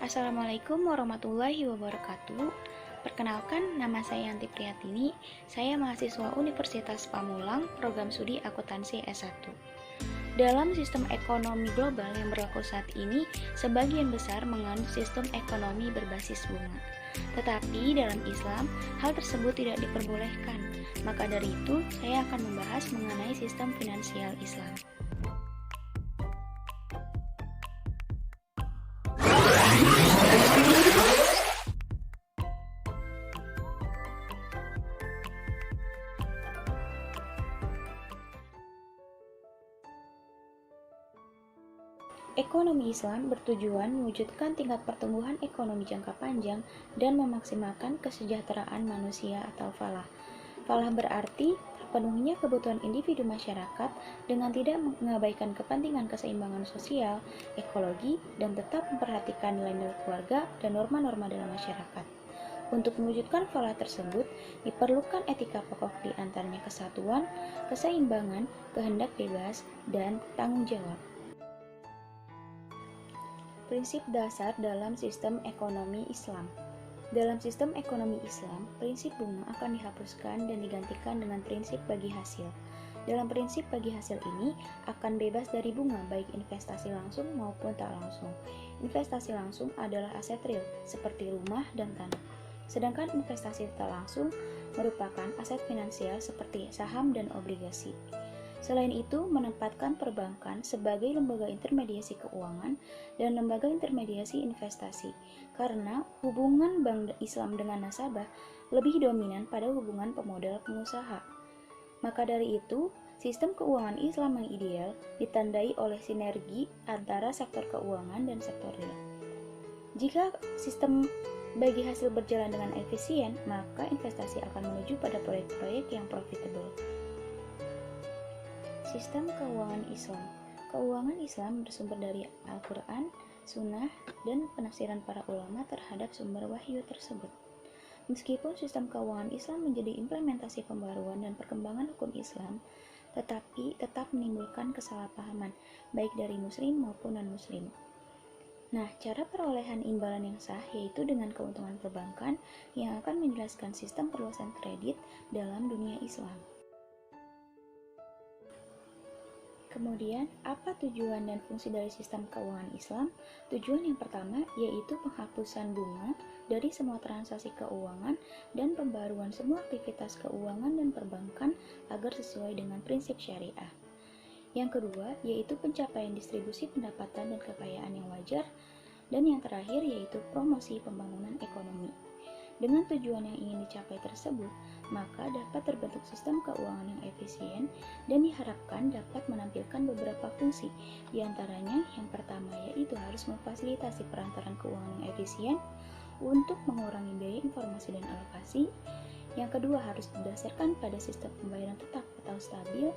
Assalamualaikum warahmatullahi wabarakatuh. Perkenalkan, nama saya Yanti Priyatini. Saya mahasiswa Universitas Pamulang, program studi akuntansi S1. Dalam sistem ekonomi global yang berlaku saat ini, sebagian besar menganut sistem ekonomi berbasis bunga. Tetapi dalam Islam, hal tersebut tidak diperbolehkan. Maka dari itu, saya akan membahas mengenai sistem finansial Islam. Ekonomi Islam bertujuan mewujudkan tingkat pertumbuhan ekonomi jangka panjang dan memaksimalkan kesejahteraan manusia atau falah. Falah berarti terpenuhinya kebutuhan individu masyarakat dengan tidak mengabaikan kepentingan keseimbangan sosial, ekologi, dan tetap memperhatikan nilai-nilai keluarga dan norma-norma dalam masyarakat. Untuk mewujudkan falah tersebut, diperlukan etika pokok di antaranya kesatuan, keseimbangan, kehendak bebas, dan tanggung jawab. Prinsip dasar dalam sistem ekonomi Islam. Dalam sistem ekonomi Islam, prinsip bunga akan dihapuskan dan digantikan dengan prinsip bagi hasil. Dalam prinsip bagi hasil ini akan bebas dari bunga baik investasi langsung maupun tak langsung. Investasi langsung adalah aset real seperti rumah dan tanah. Sedangkan investasi tak langsung merupakan aset finansial seperti saham dan obligasi. Selain itu, menempatkan perbankan sebagai lembaga intermediasi keuangan dan lembaga intermediasi investasi, karena hubungan bank Islam dengan nasabah lebih dominan pada hubungan pemodal pengusaha. Maka dari itu, sistem keuangan Islam yang ideal ditandai oleh sinergi antara sektor keuangan dan sektor real. Jika sistem bagi hasil berjalan dengan efisien, maka investasi akan menuju pada proyek-proyek yang profitable. Sistem keuangan Islam. Keuangan Islam bersumber dari Al-Quran, Sunnah, dan penafsiran para ulama terhadap sumber wahyu tersebut. Meskipun sistem keuangan Islam menjadi implementasi pembaruan dan perkembangan hukum Islam, tetapi tetap menimbulkan kesalahpahaman, baik dari muslim maupun non-muslim. Nah, cara perolehan imbalan yang sah yaitu dengan keuntungan perbankan yang akan menjelaskan sistem perluasan kredit dalam dunia Islam. Kemudian, apa tujuan dan fungsi dari sistem keuangan Islam? Tujuan yang pertama yaitu penghapusan bunga dari semua transaksi keuangan dan pembaruan semua aktivitas keuangan dan perbankan agar sesuai dengan prinsip syariah. Yang kedua yaitu pencapaian distribusi pendapatan dan kekayaan yang wajar. Dan yang terakhir yaitu promosi pembangunan ekonomi. Dengan tujuan yang ingin dicapai tersebut, maka dapat terbentuk sistem keuangan yang efisien dan diharapkan dapat menampilkan beberapa fungsi. Di antaranya, yang pertama yaitu harus memfasilitasi perantaran keuangan yang efisien untuk mengurangi biaya informasi dan alokasi. Yang kedua harus berdasarkan pada sistem pembayaran tetap atau stabil.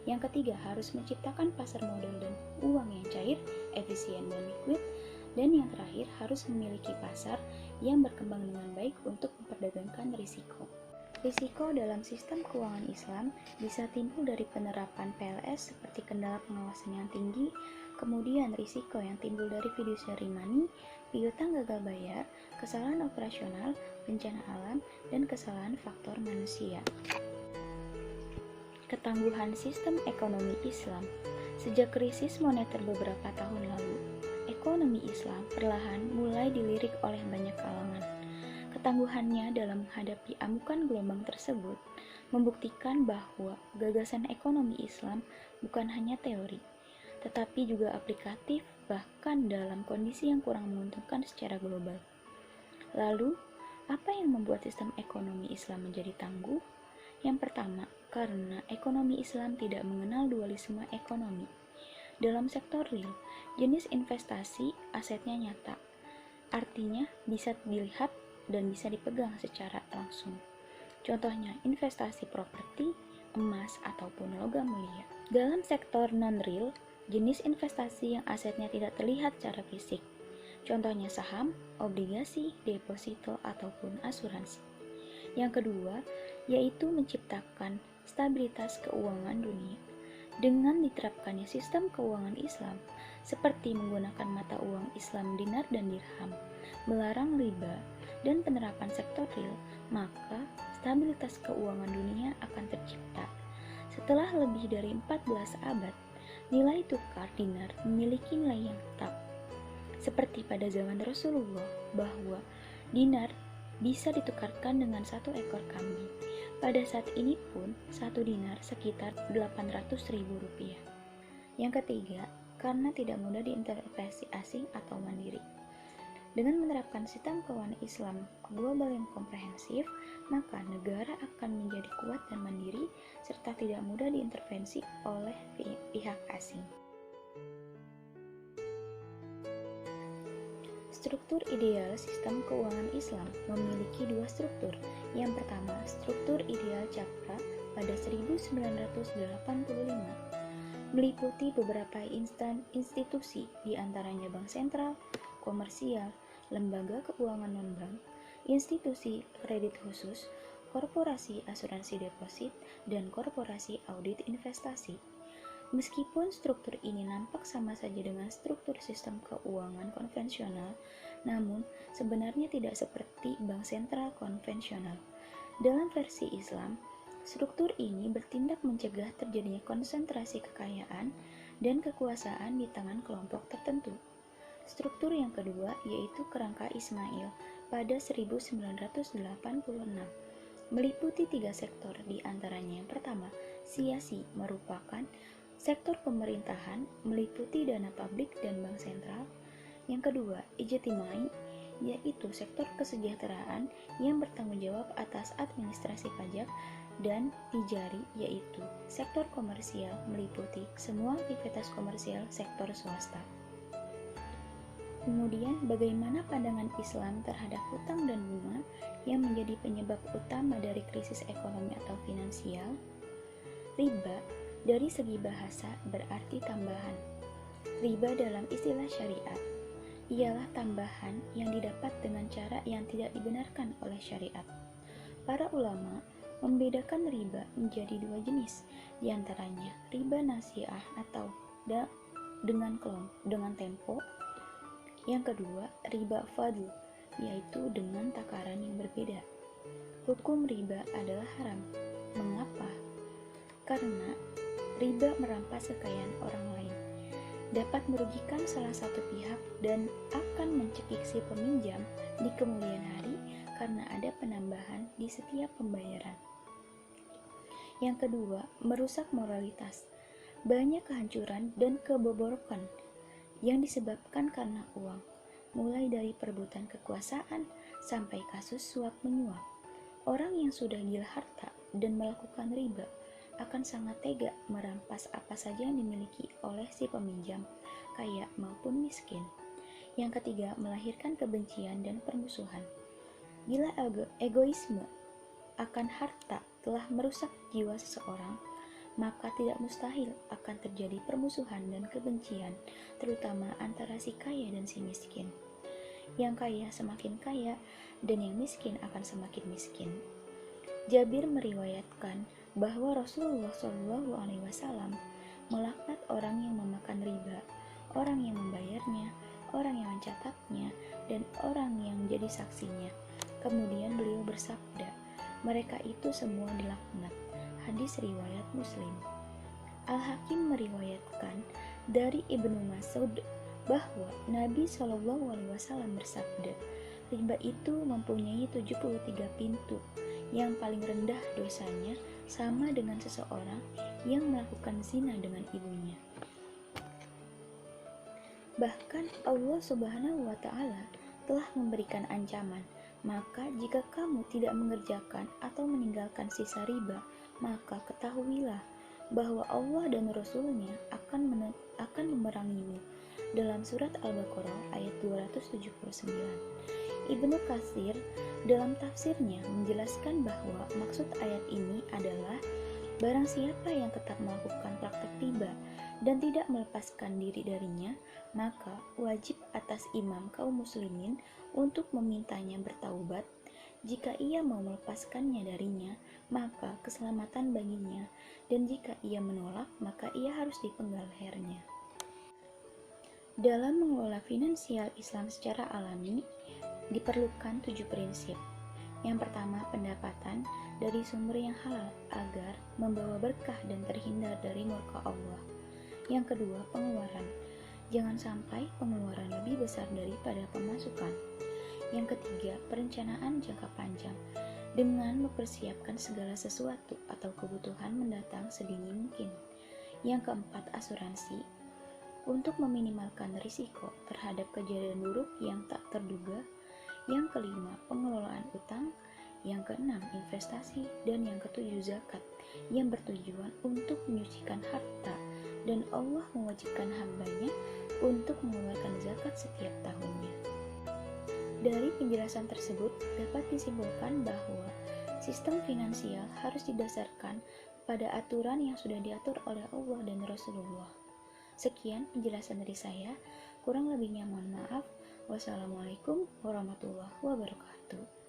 Yang ketiga harus menciptakan pasar modal dan uang yang cair, efisien dan liquid. Dan yang terakhir harus memiliki pasar yang berkembang dengan baik untuk memperdagangkan risiko. Risiko dalam sistem keuangan Islam bisa timbul dari penerapan PLS seperti kendala pengawasan yang tinggi, kemudian risiko yang timbul dari fiduciary money, piutang gagal bayar, kesalahan operasional, bencana alam, dan kesalahan faktor manusia. Ketangguhan sistem ekonomi Islam. Sejak krisis moneter beberapa tahun lalu, ekonomi Islam perlahan mulai dilirik oleh banyak kalangan. Ketangguhannya dalam menghadapi amukan gelombang tersebut membuktikan bahwa gagasan ekonomi Islam bukan hanya teori, tetapi juga aplikatif bahkan dalam kondisi yang kurang menguntungkan secara global. Lalu, apa yang membuat sistem ekonomi Islam menjadi tangguh? Yang pertama, karena ekonomi Islam tidak mengenal dualisme ekonomi. Dalam sektor real, jenis investasi asetnya nyata, artinya bisa dilihat dan bisa dipegang secara langsung. Contohnya, investasi properti, emas, ataupun logam mulia. Dalam sektor non-real, jenis investasi yang asetnya tidak terlihat secara fisik. Contohnya saham, obligasi, deposito, ataupun asuransi. Yang kedua, yaitu menciptakan stabilitas keuangan dunia. Dengan diterapkannya sistem keuangan Islam, seperti menggunakan mata uang Islam dinar dan dirham, melarang riba, dan penerapan sektor real, maka stabilitas keuangan dunia akan tercipta. Setelah lebih dari 14 abad, nilai tukar dinar memiliki nilai yang tetap. Seperti pada zaman Rasulullah, bahwa dinar bisa ditukarkan dengan 1 ekor kambing. Pada saat ini pun, 1 dinar sekitar 800.000 rupiah. Yang ketiga, karena tidak mudah diintervensi asing atau mandiri. Dengan menerapkan sistem keuangan Islam global yang komprehensif, maka negara akan menjadi kuat dan mandiri serta tidak mudah diintervensi oleh pihak asing. Struktur ideal sistem keuangan Islam memiliki 2 struktur. Yang pertama, struktur ideal Capra pada 1985 meliputi beberapa institusi, diantaranya bank sentral, komersial, lembaga keuangan non-bank, institusi kredit khusus, korporasi asuransi deposit, dan korporasi audit investasi. Meskipun struktur ini nampak sama saja dengan struktur sistem keuangan konvensional, namun sebenarnya tidak seperti bank sentral konvensional. Dalam versi Islam, struktur ini bertindak mencegah terjadinya konsentrasi kekayaan dan kekuasaan di tangan kelompok tertentu. Struktur yang kedua yaitu kerangka Ismail pada 1986, meliputi 3 sektor, diantaranya yang pertama, siasi merupakan sektor pemerintahan meliputi dana publik dan bank sentral. Yang kedua, ijtimai, yaitu sektor kesejahteraan yang bertanggung jawab atas administrasi pajak, dan tijari, yaitu sektor komersial meliputi semua aktivitas komersial sektor swasta. Kemudian, bagaimana pandangan Islam terhadap hutang dan bunga yang menjadi penyebab utama dari krisis ekonomi atau finansial? Riba dari segi bahasa berarti tambahan. Riba dalam istilah syariat ialah tambahan yang didapat dengan cara yang tidak dibenarkan oleh syariat. Para ulama membedakan riba menjadi 2 jenis, diantaranya riba nasiah atau dengan tempo. Yang kedua, riba fadl, yaitu dengan takaran yang berbeda. Hukum riba adalah haram. Mengapa? Karena riba merampas kekayaan orang lain, dapat merugikan salah satu pihak dan akan mencekik si peminjam di kemudian hari karena ada penambahan di setiap pembayaran. Yang kedua, merusak moralitas. Banyak kehancuran dan kebobrokan yang disebabkan karena uang, mulai dari perebutan kekuasaan sampai kasus suap menyuap. Orang yang sudah gila harta dan melakukan riba akan sangat tega merampas apa saja yang dimiliki oleh si peminjam, kaya maupun miskin. Yang ketiga, melahirkan kebencian dan permusuhan. Bila egoisme akan harta telah merusak jiwa seseorang, maka tidak mustahil akan terjadi permusuhan dan kebencian, terutama antara si kaya dan si miskin. Yang kaya semakin kaya, dan yang miskin akan semakin miskin. Jabir meriwayatkan bahwa Rasulullah SAW melaknat orang yang memakan riba, orang yang membayarnya, orang yang mencatatnya, dan orang yang menjadi saksinya. Kemudian beliau bersabda, mereka itu semua dilaknat. Hadis riwayat Muslim. Al-Hakim meriwayatkan dari Ibnu Mas'ud bahwa Nabi SAW bersabda, riba itu mempunyai 73 pintu. Yang paling rendah dosanya sama dengan seseorang yang melakukan zina dengan ibunya. Bahkan Allah Subhanahu wa Ta'ala telah memberikan ancaman, maka jika kamu tidak mengerjakan atau meninggalkan sisa riba, maka ketahuilah bahwa Allah dan Rasul-Nya akan memerangimu. Dalam surat Al-Baqarah ayat 279. Ibnu Katsir dalam tafsirnya menjelaskan bahwa maksud ayat ini adalah barang siapa yang tetap melakukan praktek riba dan tidak melepaskan diri darinya, maka wajib atas imam kaum muslimin untuk memintanya bertaubat. Jika ia mau melepaskannya darinya, maka keselamatan baginya, dan jika ia menolak, maka ia harus dipenggal lehernya. Dalam mengelola finansial Islam secara alami, diperlukan 7 prinsip. Yang pertama, pendapatan dari sumber yang halal agar membawa berkah dan terhindar dari murka Allah. Yang kedua, pengeluaran. Jangan sampai pengeluaran lebih besar daripada pemasukan. Yang ketiga, perencanaan jangka panjang dengan mempersiapkan segala sesuatu atau kebutuhan mendatang sedini mungkin. Yang keempat, asuransi untuk meminimalkan risiko terhadap kejadian buruk yang tak terduga. Yang kelima, pengelolaan utang. Yang keenam, investasi. Dan yang ketujuh, zakat yang bertujuan untuk menyucikan harta, dan Allah mewajibkan hambanya untuk mengeluarkan zakat setiap tahunnya. Dari penjelasan tersebut dapat disimpulkan bahwa sistem finansial harus didasarkan pada aturan yang sudah diatur oleh Allah dan Rasulullah. Sekian penjelasan dari saya, kurang lebihnya mohon maaf. Wassalamualaikum warahmatullahi wabarakatuh.